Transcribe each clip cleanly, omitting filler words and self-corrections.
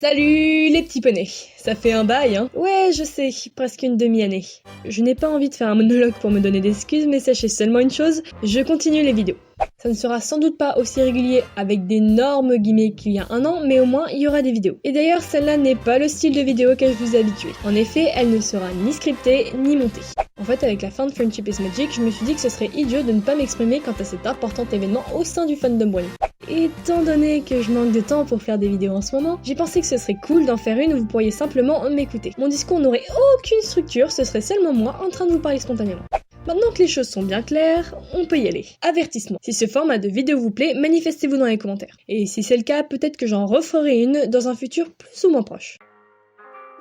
Salut les petits poneys, ça fait un bail hein. Ouais je sais, presque une demi-année. Je n'ai pas envie de faire un monologue pour me donner des excuses, mais sachez seulement une chose, je continue les vidéos. Ça ne sera sans doute pas aussi régulier avec d'énormes guillemets qu'il y a un an, mais au moins il y aura des vidéos. Et d'ailleurs celle-là n'est pas le style de vidéo que je vous ai habitué. En effet, elle ne sera ni scriptée, ni montée. En fait, avec la fin de Friendship is Magic, je me suis dit que ce serait idiot de ne pas m'exprimer quant à cet important événement au sein du fandom Brony. Étant donné que je manque de temps pour faire des vidéos en ce moment, j'ai pensé que ce serait cool d'en faire une où vous pourriez simplement m'écouter. Mon discours n'aurait aucune structure, ce serait seulement moi en train de vous parler spontanément. Maintenant que les choses sont bien claires, on peut y aller. Avertissement. Si ce format de vidéo vous plaît, manifestez-vous dans les commentaires. Et si c'est le cas, peut-être que j'en referai une dans un futur plus ou moins proche.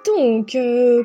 Donc,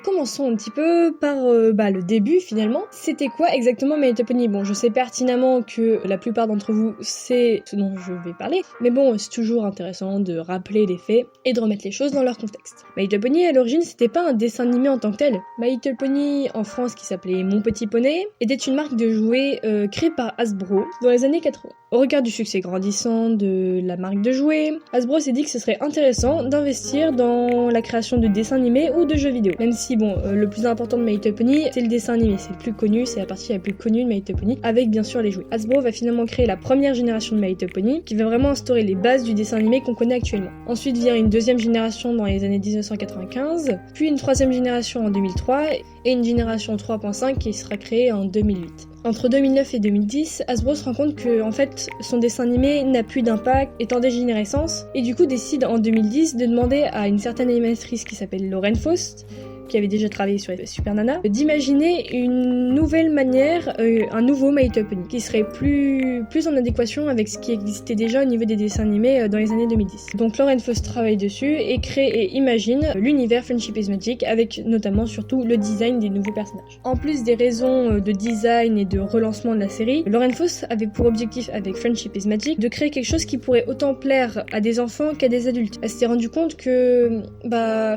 commençons un petit peu par le début finalement. C'était quoi exactement My Little Pony ? Bon, je sais pertinemment que la plupart d'entre vous, c'est ce dont je vais parler, mais bon, c'est toujours intéressant de rappeler les faits et de remettre les choses dans leur contexte. My Little Pony, à l'origine, c'était pas un dessin animé en tant que tel. My Little Pony, en France, qui s'appelait Mon Petit Poney, était une marque de jouets créée par Hasbro dans les années 80. Au regard du succès grandissant de la marque de jouets, Hasbro s'est dit que ce serait intéressant d'investir dans la création de dessins animés ou de jeux vidéo. Même si, le plus important de My Little Pony, c'est le dessin animé, c'est le plus connu, c'est la partie la plus connue de My Little Pony, avec bien sûr les jouets. Hasbro va finalement créer la première génération de My Little Pony, qui va vraiment instaurer les bases du dessin animé qu'on connaît actuellement. Ensuite vient une deuxième génération dans les années 1995, puis une troisième génération en 2003, et une génération 3.5 qui sera créée en 2008. Entre 2009 et 2010, Hasbro se rend compte que en fait, son dessin animé n'a plus d'impact, est en dégénérescence, et du coup décide en 2010 de demander à une certaine animatrice qui s'appelle Lauren Faust, qui avait déjà travaillé sur Super Nana, d'imaginer une nouvelle manière, un nouveau My Little Pony, qui serait plus en adéquation avec ce qui existait déjà au niveau des dessins animés dans les années 2010. Donc Lauren Faust travaille dessus et crée et imagine l'univers Friendship is Magic, avec notamment surtout le design des nouveaux personnages. En plus des raisons de design et de relancement de la série, Lauren Faust avait pour objectif avec Friendship is Magic de créer quelque chose qui pourrait autant plaire à des enfants qu'à des adultes. Elle s'était rendu compte que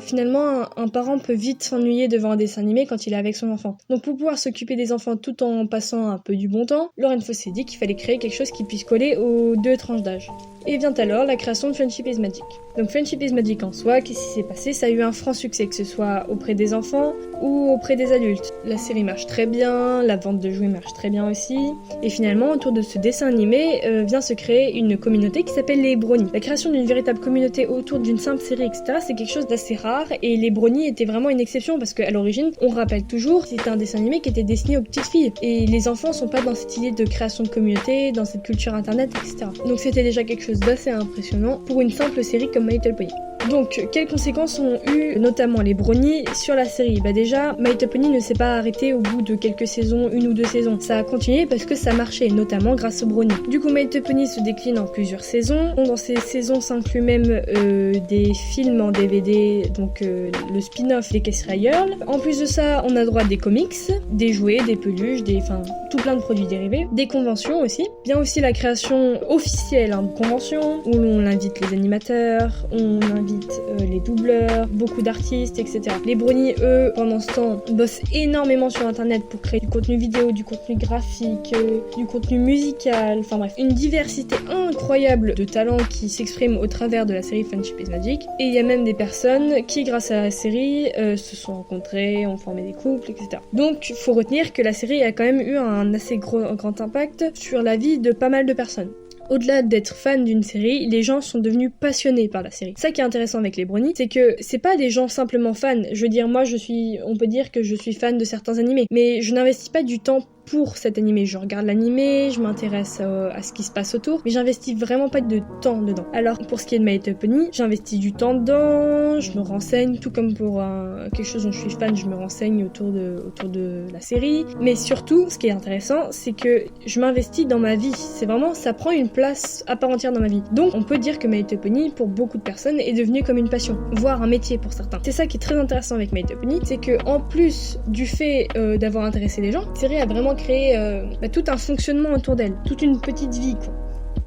finalement un parent peut vite s'ennuyer devant un dessin animé quand il est avec son enfant. Donc pour pouvoir s'occuper des enfants tout en passant un peu du bon temps, Lauren Faust s'est dit qu'il fallait créer quelque chose qui puisse coller aux deux tranches d'âge. Et vient alors la création de Friendship is Magic. Donc Friendship is Magic en soi, qu'est-ce qui s'est passé ? Ça a eu un franc succès, que ce soit auprès des enfants ou auprès des adultes. La série marche très bien, la vente de jouets marche très bien aussi, et finalement autour de ce dessin animé vient se créer une communauté qui s'appelle les Brony. La création d'une véritable communauté autour d'une simple série, etc., c'est quelque chose d'assez rare, et les Brony étaient vraiment une exception, parce qu'à l'origine, on rappelle toujours, c'était un dessin animé qui était destiné aux petites filles, et les enfants sont pas dans cette idée de création de communauté, dans cette culture internet, etc. Donc c'était déjà quelque chose d'assez impressionnant pour une simple série comme My Little Pony. Donc, quelles conséquences ont eu notamment les Brony sur la série ? Déjà, My Little Pony ne s'est pas arrêté au bout de quelques saisons, une ou deux saisons. Ça a continué parce que ça marchait, notamment grâce aux Brony. Du coup, My Little Pony se décline en plusieurs saisons. Dans ces saisons s'incluent même des films en DVD, donc le spin-off des Casserie Girl. En plus de ça, on a droit à des comics, des jouets, des peluches, tout plein de produits dérivés, des conventions aussi. Bien aussi la création officielle de conventions, où l'on invite les animateurs, on invite les doubleurs, beaucoup d'artistes, etc. Les Brony, eux, pendant ce temps, bossent énormément sur internet pour créer du contenu vidéo, du contenu graphique, du contenu musical, enfin bref, une diversité incroyable de talents qui s'expriment au travers de la série Friendship is Magic. Et il y a même des personnes qui, grâce à la série, se sont rencontrées, ont formé des couples, etc. Donc, faut retenir que la série a quand même eu un assez grand impact sur la vie de pas mal de personnes. Au-delà d'être fan d'une série, les gens sont devenus passionnés par la série. Ça qui est intéressant avec les Brony, c'est que c'est pas des gens simplement fans. Je veux dire, on peut dire que je suis fan de certains animés, mais je n'investis pas du temps pour cet animé. Je regarde l'animé, je m'intéresse à ce qui se passe autour, mais j'investis vraiment pas de temps dedans. Alors pour ce qui est de My Little Pony, j'investis du temps dedans, je me renseigne, tout comme pour quelque chose dont je suis fan, je me renseigne autour de la série. Mais surtout, ce qui est intéressant, c'est que je m'investis dans ma vie. C'est vraiment, ça prend une place à part entière dans ma vie. Donc on peut dire que My Little Pony, pour beaucoup de personnes, est devenu comme une passion, voire un métier pour certains. C'est ça qui est très intéressant avec My Little Pony, c'est que en plus du fait d'avoir intéressé les gens, la série a vraiment créé tout un fonctionnement autour d'elle, toute une petite vie quoi.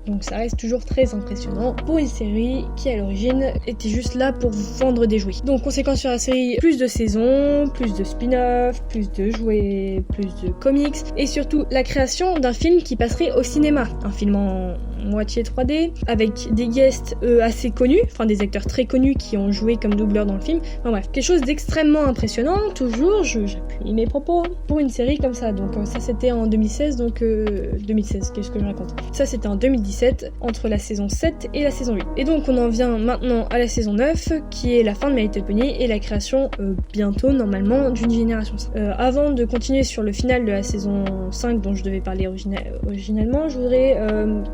Donc ça reste toujours très impressionnant pour une série qui à l'origine était juste là pour vendre des jouets. Donc conséquence sur la série, plus de saisons, plus de spin-off, plus de jouets, plus de comics et surtout la création d'un film qui passerait au cinéma. Un film en moitié 3D, avec des guests assez connus, enfin des acteurs très connus qui ont joué comme doubleurs dans le film. Enfin bref, quelque chose d'extrêmement impressionnant, toujours, j'appuie mes propos, pour une série comme ça. Donc ça c'était en 2016, 2016, qu'est-ce que je raconte? Ça c'était en 2017, entre la saison 7 et la saison 8. Et donc on en vient maintenant à la saison 9, qui est la fin de My Little Pony et la création bientôt, normalement, d'une génération. Avant de continuer sur le final de la saison 5 dont je devais parler originalement, je voudrais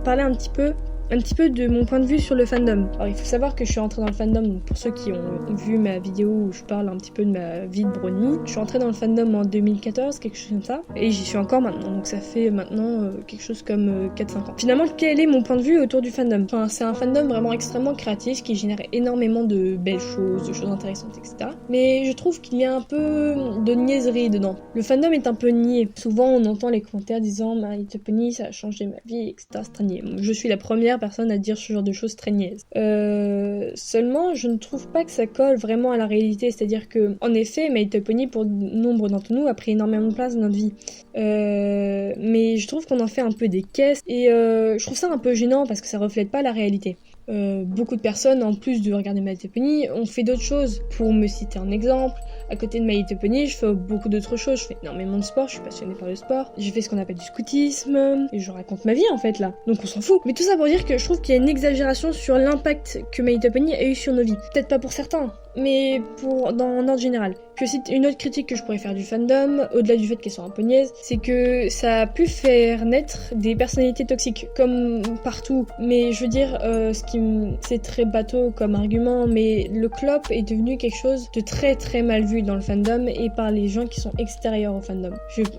parler un petit peu de mon point de vue sur le fandom. Alors il faut savoir que je suis rentrée dans le fandom, donc pour ceux qui ont vu ma vidéo où je parle un petit peu de ma vie de Brony, je suis rentrée dans le fandom en 2014, quelque chose comme ça, et j'y suis encore maintenant, donc ça fait maintenant quelque chose comme 4-5 ans. Finalement, quel est mon point de vue autour du fandom? Enfin, c'est un fandom vraiment extrêmement créatif qui génère énormément de belles choses, de choses intéressantes, etc. Mais je trouve qu'il y a un peu de niaiserie dedans. Le fandom est un peu niais. Souvent on entend les commentaires disant My Little Pony, ça a changé ma vie, etc. C'est très niais. Je suis la première personne à dire ce genre de choses très niaises. Seulement, je ne trouve pas que ça colle vraiment à la réalité. C'est-à-dire que, en effet, My Little Pony, pour nombre d'entre nous, a pris énormément de place dans notre vie. Mais je trouve qu'on en fait un peu des caisses et je trouve ça un peu gênant parce que ça reflète pas la réalité. Beaucoup de personnes, en plus de regarder My Little Pony, ont fait d'autres choses. Pour me citer un exemple, à côté de My Little Pony, je fais beaucoup d'autres choses. Je fais énormément de sport, je suis passionnée par le sport. J'ai fait ce qu'on appelle du scoutisme, et je raconte ma vie en fait là. Donc on s'en fout. Mais tout ça pour dire que je trouve qu'il y a une exagération sur l'impact que My Little Pony a eu sur nos vies. Peut-être pas pour certains, mais dans ordre général. Je cite une autre critique que je pourrais faire du fandom, au-delà du fait qu'elle soit un peu niaise, c'est que ça a pu faire naître des personnalités toxiques, comme partout. Mais je veux dire, c'est très bateau comme argument, mais le clop est devenu quelque chose de très très mal vu dans le fandom et par les gens qui sont extérieurs au fandom.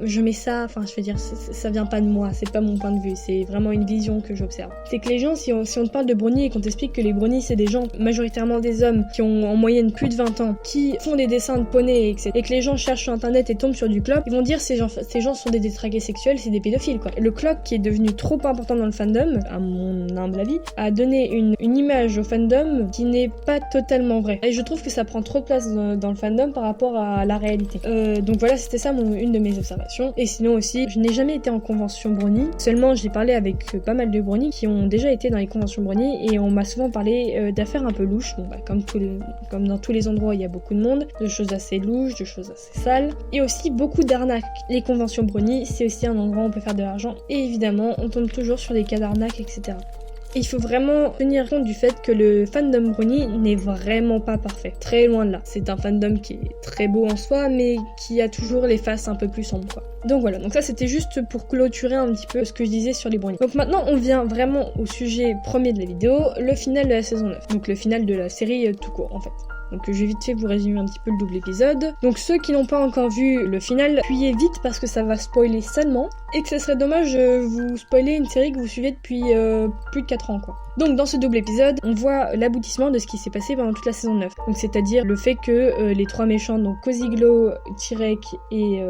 Je mets ça, enfin je veux dire, ça vient pas de moi, c'est pas mon point de vue, c'est vraiment une vision que j'observe. C'est que les gens, si on te parle de brownies et qu'on t'explique que les brownies c'est des gens, majoritairement des hommes, qui ont en moyenne plus de 20 ans, qui font des dessins de poneys, etc., et que les gens cherchent sur internet et tombent sur du clop, ils vont dire ces gens sont des détraqués sexuels, c'est des pédophiles quoi. Le clop qui est devenu trop important dans le fandom, à mon humble avis, a donné une image au fandom qui n'est pas totalement vraie. Et je trouve que ça prend trop de place dans le fandom par rapport à la réalité. Donc voilà, c'était ça une de mes observations. Et sinon aussi, je n'ai jamais été en convention brownie, seulement j'ai parlé avec pas mal de brownies qui ont déjà été dans les conventions brownie et on m'a souvent parlé d'affaires un peu louches. Bon bah comme dans tous les endroits il y a beaucoup de monde, de choses assez louches, de choses assez sales, et aussi beaucoup d'arnaques. Les conventions brownie, c'est aussi un endroit où on peut faire de l'argent, et évidemment, on tombe toujours sur des cas d'arnaques, etc. Il faut vraiment tenir compte du fait que le fandom brownie n'est vraiment pas parfait. Très loin de là. C'est un fandom qui est très beau en soi, mais qui a toujours les faces un peu plus sombres, quoi. Donc voilà, donc ça c'était juste pour clôturer un petit peu ce que je disais sur les brownies. Donc maintenant on vient vraiment au sujet premier de la vidéo, le final de la saison 9. Donc le final de la série tout court en fait. Donc je vais vite fait vous résumer un petit peu le double épisode. Donc ceux qui n'ont pas encore vu le final, appuyez vite parce que ça va spoiler salement et que ce serait dommage de vous spoiler une série que vous suivez depuis plus de 4 ans quoi. Donc dans ce double épisode, on voit l'aboutissement de ce qui s'est passé pendant toute la saison 9. Donc c'est-à-dire le fait que les trois méchants, donc Koziglo, Tyrek et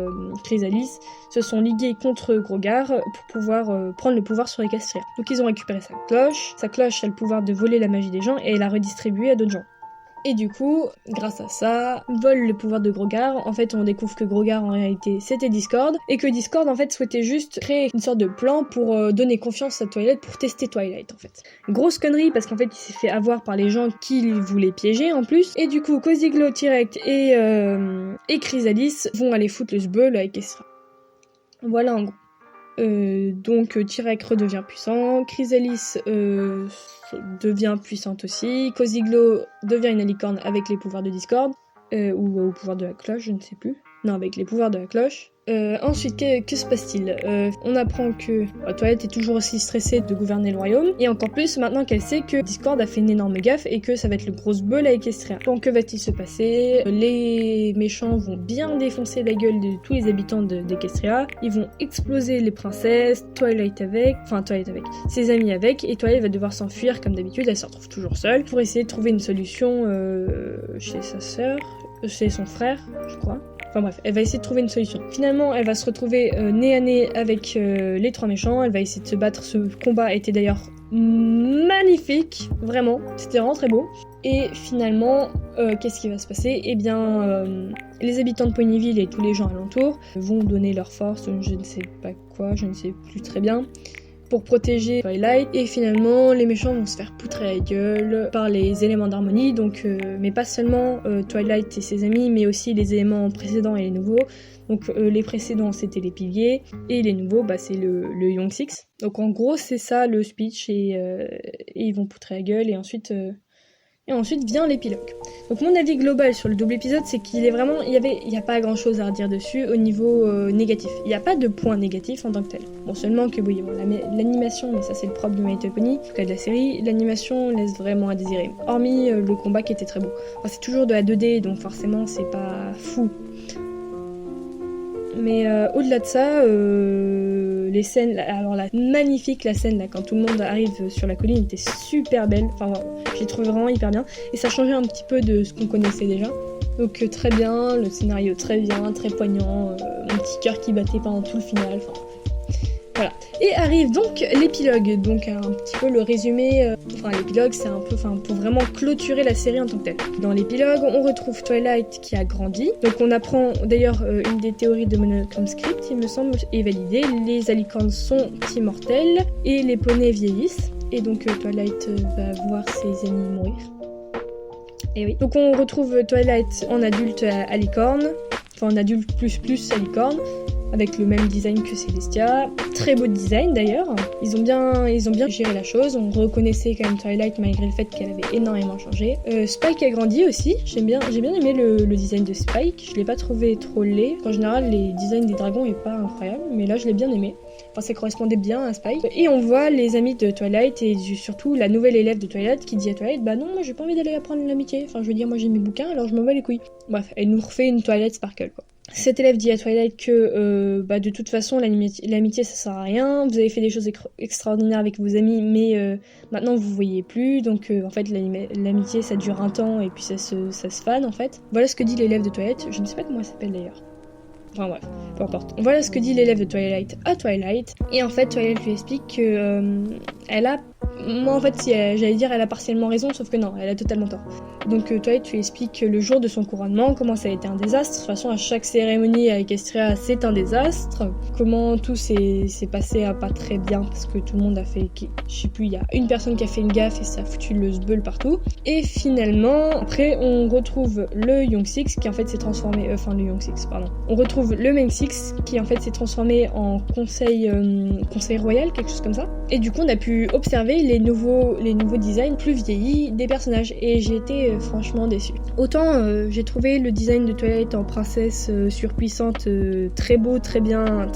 Chrysalis, se sont ligués contre Grogar pour pouvoir prendre le pouvoir sur Equestria. Donc ils ont récupéré sa cloche. Sa cloche a le pouvoir de voler la magie des gens et elle a redistribué à d'autres gens. Et du coup, grâce à ça, vole le pouvoir de Grogar. En fait, on découvre que Grogar, en réalité, c'était Discord, et que Discord, en fait, souhaitait juste créer une sorte de plan pour donner confiance à Twilight, pour tester Twilight, en fait. Grosse connerie, parce qu'en fait, il s'est fait avoir par les gens qui voulaient piéger, en plus. Et du coup, Koziglo, Tyrek et Chrysalis vont aller foutre le sbeul avec Equestria. Voilà, en gros. Donc Tyrek redevient puissant, Chrysalis devient puissante aussi, Koziglo devient une licorne avec les pouvoirs de Discord, ou au pouvoir de la cloche, je ne sais plus. Non, avec les pouvoirs de la cloche. Ensuite, que se passe-t-il? On apprend que Twilight est toujours aussi stressée de gouverner le royaume, et encore plus maintenant qu'elle sait que Discord a fait une énorme gaffe et que ça va être le gros beul à Equestria. Donc que va-t-il se passer? Les méchants vont bien défoncer la gueule de tous les habitants d'Equestria, ils vont exploser les princesses, Twilight avec, ses amis avec, et Twilight va devoir s'enfuir comme d'habitude, elle se retrouve toujours seule, pour essayer de trouver une solution chez sa sœur, chez son frère, je crois. Enfin bref, elle va essayer de trouver une solution. Finalement, elle va se retrouver nez à nez avec les trois méchants, elle va essayer de se battre. Ce combat était d'ailleurs magnifique, vraiment, c'était vraiment très beau. Et finalement, qu'est-ce qui va se passer? Eh bien, les habitants de Ponyville et tous les gens alentours vont donner leur force, je ne sais pas quoi, je ne sais plus très bien. pour protéger Twilight, et finalement les méchants vont se faire poutrer la gueule par les éléments d'harmonie, donc mais pas seulement Twilight et ses amis, mais aussi les éléments précédents et les nouveaux. Donc les précédents c'était les piliers, et les nouveaux c'est le Young Six. Donc en gros c'est ça le speech, et ils vont poutrer la gueule, et ensuite vient l'épilogue. Donc mon avis global sur le double épisode, c'est qu'il est vraiment, il y a pas grand chose à redire dessus au niveau négatif. Il n'y a pas de point négatif en tant que tel. Bon, seulement que oui, bon, l'animation, mais ça c'est le propre de My Little Pony, en tout cas de la série, l'animation laisse vraiment à désirer. Hormis le combat qui était très beau. Enfin, c'est toujours de la 2D, donc forcément c'est pas fou. Mais au-delà de ça, les scènes, alors magnifique la scène là, quand tout le monde arrive sur la colline, était super belle, enfin j'ai trouvé vraiment hyper bien, et ça changeait un petit peu de ce qu'on connaissait déjà. Donc très bien, le scénario très bien, très poignant, mon petit cœur qui battait pendant tout le final, enfin voilà. Et arrive donc l'épilogue, donc un petit peu le résumé, l'épilogue c'est un peu, pour vraiment clôturer la série en tant que telle. Dans l'épilogue, on retrouve Twilight qui a grandi, donc on apprend d'ailleurs une des théories de Monochrome Script, il me semble, est validée, les alicornes sont immortels, et les poneys vieillissent, et donc Twilight va voir ses amis mourir. Et oui. Donc on retrouve Twilight en adulte à licorne, en adulte plus à licorne, avec le même design que Celestia. Très beau design d'ailleurs. Ils ont bien géré la chose. On reconnaissait quand même Twilight malgré le fait qu'elle avait énormément changé. Spike a grandi aussi. J'ai bien aimé le design de Spike. Je l'ai pas trouvé trop laid. En général, les designs des dragons est pas incroyable, mais là je l'ai bien aimé. Enfin, ça correspondait bien à Spike. Et on voit les amis de Twilight et surtout la nouvelle élève de Twilight qui dit à Twilight, bah non, moi j'ai pas envie d'aller apprendre l'amitié. Enfin, je veux dire, moi j'ai mes bouquins, alors je m'en bats les couilles. Bref, elle nous refait une Twilight Sparkle, quoi. Cet élève dit à Twilight que de toute façon l'amitié ça sert à rien, vous avez fait des choses extraordinaires avec vos amis, mais maintenant vous voyez plus, donc en fait l'amitié ça dure un temps et puis ça se fane en fait. Voilà ce que dit l'élève de Twilight, je ne sais pas comment elle s'appelle d'ailleurs. Enfin bref, peu importe. Voilà ce que dit l'élève de Twilight à Twilight, et en fait Twilight lui explique que elle a... Moi en fait j'allais dire elle a partiellement raison, sauf que non, elle a totalement tort. Donc Twilight lui explique le jour de son couronnement, comment ça a été un désastre. De toute façon à chaque cérémonie à Equestria c'est un désastre. Comment tout s'est passé à pas très bien, parce que tout le monde a fait... Je sais plus, il y a une personne qui a fait une gaffe et ça a foutu le sbeul partout. Et finalement, après on retrouve le Young Six qui en fait s'est transformé... le Young Six, pardon. On retrouve le Main Six qui en fait s'est transformé en conseil royal, quelque chose comme ça. Et du coup on a pu observer les nouveaux designs plus vieillis des personnages, et j'ai été franchement déçue. Autant j'ai trouvé le design de Twilight en princesse surpuissante très beau, très bien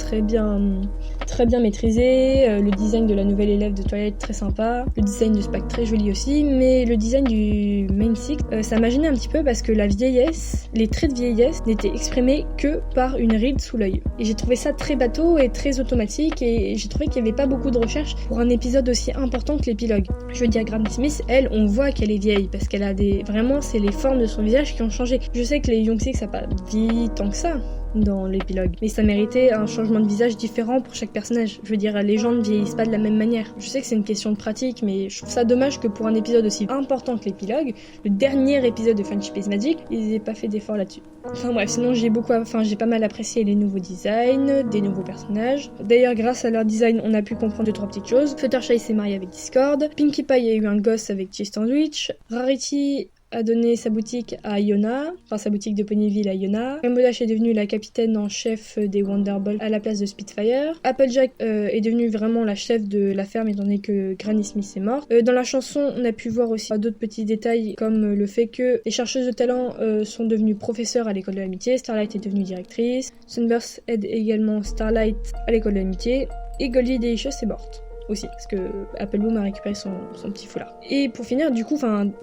maîtrisé, le design de la nouvelle élève de Twilight très sympa, le design de Spike très joli aussi, mais le design du Main Six, ça m'a gêné un petit peu parce que la vieillesse, les traits de vieillesse n'étaient exprimés que par une ride sous l'œil. Et j'ai trouvé ça très bateau et très automatique, et j'ai trouvé qu'il n'y avait pas beaucoup de recherche pour un épisode aussi important que l'épilogue. Je veux dire, Granny Smith, elle, on voit qu'elle est vieille parce qu'elle a vraiment, c'est les formes de son visage qui ont changé. Je sais que les Young Six ça n'a pas vieilli tant que ça dans l'épilogue, mais ça méritait un changement de visage différent pour chaque personnage. Je veux dire, les gens ne vieillissent pas de la même manière. Je sais que c'est une question de pratique, mais je trouve ça dommage que pour un épisode aussi important que l'épilogue, le dernier épisode de Friendship is Magic, ils aient pas fait d'effort là-dessus. Enfin bref, sinon j'ai pas mal apprécié les nouveaux designs, des nouveaux personnages. D'ailleurs, grâce à leur design, on a pu comprendre 2-3 petites choses. Fluttershy s'est marié avec Discord, Pinkie Pie a eu un gosse avec Cheese Sandwich, Rarity a donné sa boutique à Iona, enfin sa boutique de Ponyville à Iona. Rainbow Dash est devenue la capitaine en chef des Wonderbolts à la place de Spitfire. Applejack est devenue vraiment la chef de la ferme étant donné que Granny Smith est morte. Dans la chanson, on a pu voir aussi d'autres petits détails comme le fait que les chercheuses de talent sont devenues professeurs à l'école de l'amitié, Starlight est devenue directrice, Sunburst aide également Starlight à l'école de l'amitié, et Goldie Delicious est morte aussi, parce que Appleboom a récupéré son petit foulard. Et pour finir, du coup,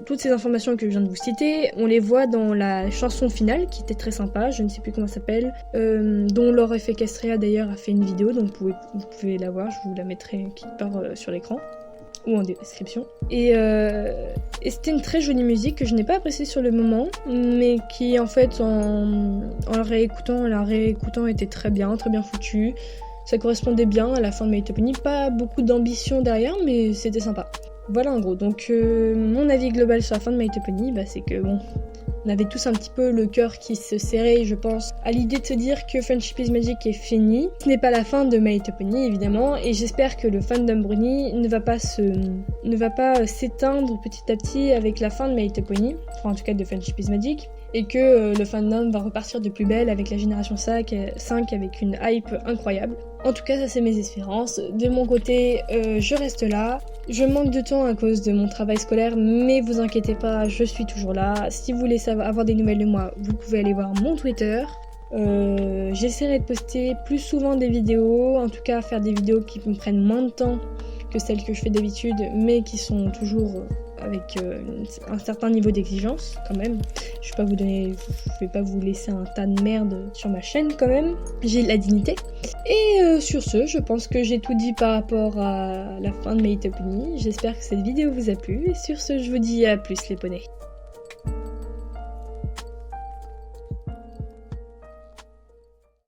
toutes ces informations que je viens de vous citer, on les voit dans la chanson finale, qui était très sympa, je ne sais plus comment elle s'appelle, dont Laure F. Equestria d'ailleurs a fait une vidéo, donc vous pouvez la voir, je vous la mettrai quelque part sur l'écran, ou en description. Et c'était une très jolie musique que je n'ai pas appréciée sur le moment, mais qui en fait, en la réécoutant était très bien foutue. Ça correspondait bien à la fin de My Little Pony, pas beaucoup d'ambition derrière, mais c'était sympa. Voilà en gros, donc mon avis global sur la fin de My Little Pony, c'est que bon, On avait tous un petit peu le cœur qui se serrait, je pense, à l'idée de se dire que Friendship is Magic est fini. Ce n'est pas la fin de My Little Pony, évidemment, et j'espère que le fandom Bruni ne va pas s'éteindre petit à petit avec la fin de My Little Pony, enfin en tout cas de Friendship is Magic, et que le fandom va repartir de plus belle avec la génération 5 avec une hype incroyable. En tout cas, ça c'est mes espérances. De mon côté, je reste là. Je manque de temps à cause de mon travail scolaire, mais vous inquiétez pas, je suis toujours là. Si vous voulez avoir des nouvelles de moi, vous pouvez aller voir mon Twitter. J'essaierai de poster plus souvent des vidéos, en tout cas faire des vidéos qui me prennent moins de temps que celles que je fais d'habitude, mais qui sont toujours avec un certain niveau d'exigence quand même. Je vais pas vous laisser un tas de merde sur ma chaîne quand même. J'ai de la dignité. Et sur ce, je pense que j'ai tout dit par rapport à la fin de My Little Pony. J'espère que cette vidéo vous a plu. Et sur ce, je vous dis à plus les poneys.